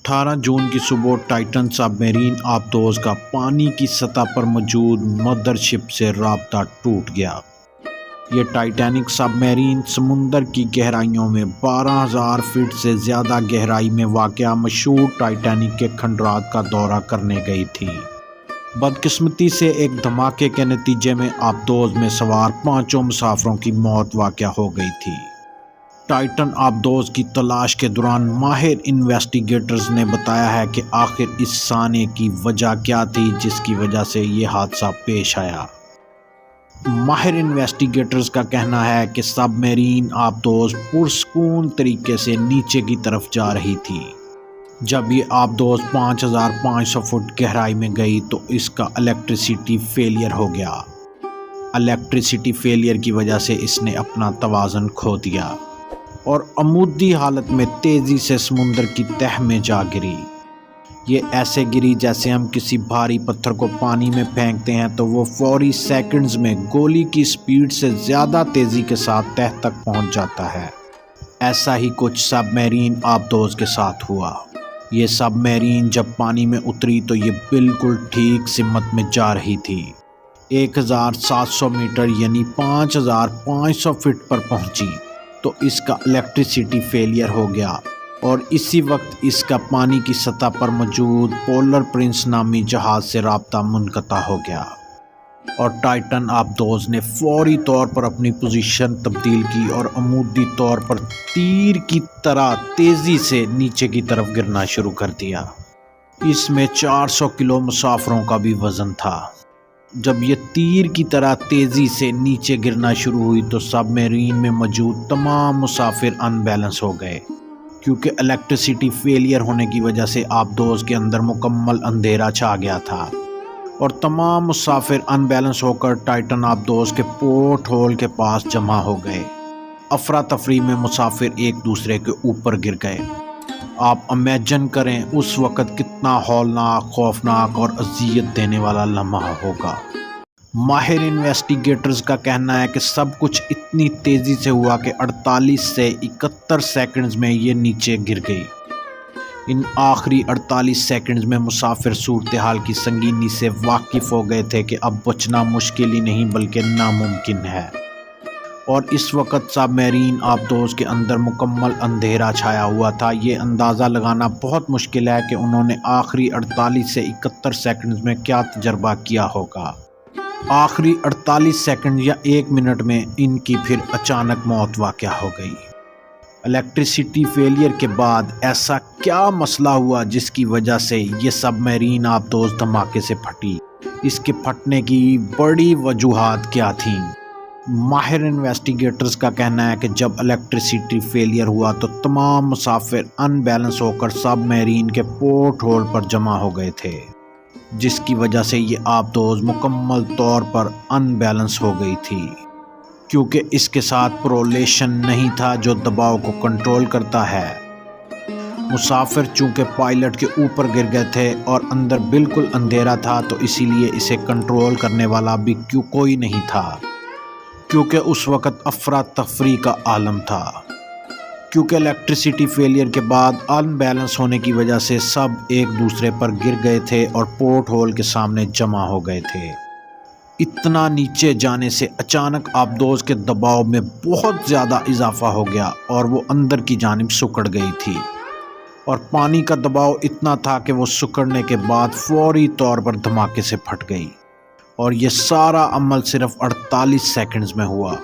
18 جون کی صبح ٹائٹن سب میرین آبدوز کا پانی کی سطح پر موجود مدر شپ سے رابطہ ٹوٹ گیا۔ یہ ٹائٹینک سب میرین سمندر کی گہرائیوں میں 12,000 فٹ سے زیادہ گہرائی میں واقع مشہور ٹائٹینک کے کھنڈرات کا دورہ کرنے گئی تھی۔ بدقسمتی سے ایک دھماکے کے نتیجے میں آبدوز میں سوار 5 مسافروں کی موت واقع ہو گئی تھی۔ ٹائٹن آبدوز کی تلاش کے دوران ماہر انویسٹیگیٹرز نے بتایا ہے کہ آخر اس سانحے کی وجہ کیا تھی جس کی وجہ سے یہ حادثہ پیش آیا۔ ماہر انویسٹیگیٹرز کا کہنا ہے کہ سب میرین آبدوز پرسکون طریقے سے نیچے کی طرف جا رہی تھی۔ جب یہ آبدوز 5,500 فٹ گہرائی میں گئی تو اس کا الیکٹریسٹی فیلئر ہو گیا۔ الیکٹریسٹی فیلئر کی وجہ سے اس نے اپنا توازن کھو دیا اور عمودی حالت میں تیزی سے سمندر کی تہہ میں جا گری۔ یہ ایسے گری جیسے ہم کسی بھاری پتھر کو پانی میں پھینکتے ہیں تو وہ فوری سیکنڈز میں گولی کی سپیڈ سے زیادہ تیزی کے ساتھ تہہ تک پہنچ جاتا ہے۔ ایسا ہی کچھ سب میرین آبدوز کے ساتھ ہوا۔ یہ سب میرین جب پانی میں اتری تو یہ بالکل ٹھیک سمت میں جا رہی تھی۔ 1,700 میٹر یعنی 5,500 فٹ پر پہنچی تو اس کا الیکٹریسٹی فیلئر ہو گیا اور اسی وقت اس کا پانی کی سطح پر موجود پولر پرنس نامی جہاز سے رابطہ منقطع ہو گیا اور ٹائٹن آبدوز نے فوری طور پر اپنی پوزیشن تبدیل کی اور عمودی طور پر تیر کی طرح تیزی سے نیچے کی طرف گرنا شروع کر دیا۔ اس میں 400 کلو مسافروں کا بھی وزن تھا۔ جب یہ تیر کی طرح تیزی سے نیچے گرنا شروع ہوئی تو سب میرین میں موجود تمام مسافر ان بیلنس ہو گئے کیونکہ الیکٹریسٹی فیلئر ہونے کی وجہ سے آبدوز کے اندر مکمل اندھیرا چھا گیا تھا اور تمام مسافر ان بیلنس ہو کر ٹائٹن آبدوز کے پورٹ ہول کے پاس جمع ہو گئے۔ افراتفری میں مسافر ایک دوسرے کے اوپر گر گئے۔ آپ امیجن کریں اس وقت کتنا ہولناک، خوفناک اور اذیت دینے والا لمحہ ہوگا۔ ماہر انویسٹیگیٹرز کا کہنا ہے کہ سب کچھ اتنی تیزی سے ہوا کہ 48 سے 71 سیکنڈز میں یہ نیچے گر گئی۔ ان آخری 48 سیکنڈز میں مسافر صورتحال کی سنگینی سے واقف ہو گئے تھے کہ اب بچنا مشکل ہی نہیں بلکہ ناممکن ہے، اور اس وقت سب میرین آبدوز کے اندر مکمل اندھیرا چھایا ہوا تھا۔ یہ اندازہ لگانا بہت مشکل ہے کہ انہوں نے آخری 48 سے 71 سیکنڈز میں کیا تجربہ کیا ہوگا۔ آخری 48 سیکنڈ یا 1 منٹ میں ان کی پھر اچانک موت واقع ہو گئی۔ الیکٹریسٹی فیلئر کے بعد ایسا کیا مسئلہ ہوا جس کی وجہ سے یہ سب میرین آبدوز دھماکے سے پھٹی؟ اس کے پھٹنے کی بڑی وجوہات کیا تھیں؟ ماہر انویسٹیگیٹرز کا کہنا ہے کہ جب الیکٹریسٹی فیلئر ہوا تو تمام مسافر ان بیلنس ہو کر سب میرین کے پورٹ ہول پر جمع ہو گئے تھے، جس کی وجہ سے یہ آبدوز مکمل طور پر ان بیلنس ہو گئی تھی کیونکہ اس کے ساتھ پرولیشن نہیں تھا جو دباؤ کو کنٹرول کرتا ہے۔ مسافر چونکہ پائلٹ کے اوپر گر گئے تھے اور اندر بالکل اندھیرا تھا تو اسی لیے اسے کنٹرول کرنے والا بھی کوئی نہیں تھا کیونکہ اس وقت افراتفری کا عالم تھا، کیونکہ الیکٹریسٹی فیلئر کے بعد ان بیلنس ہونے کی وجہ سے سب ایک دوسرے پر گر گئے تھے اور پورٹ ہول کے سامنے جمع ہو گئے تھے۔ اتنا نیچے جانے سے اچانک آبدوز کے دباؤ میں بہت زیادہ اضافہ ہو گیا اور وہ اندر کی جانب سکڑ گئی تھی، اور پانی کا دباؤ اتنا تھا کہ وہ سکڑنے کے بعد فوری طور پر دھماکے سے پھٹ گئی، اور یہ سارا عمل صرف 48 سیکنڈز میں ہوا۔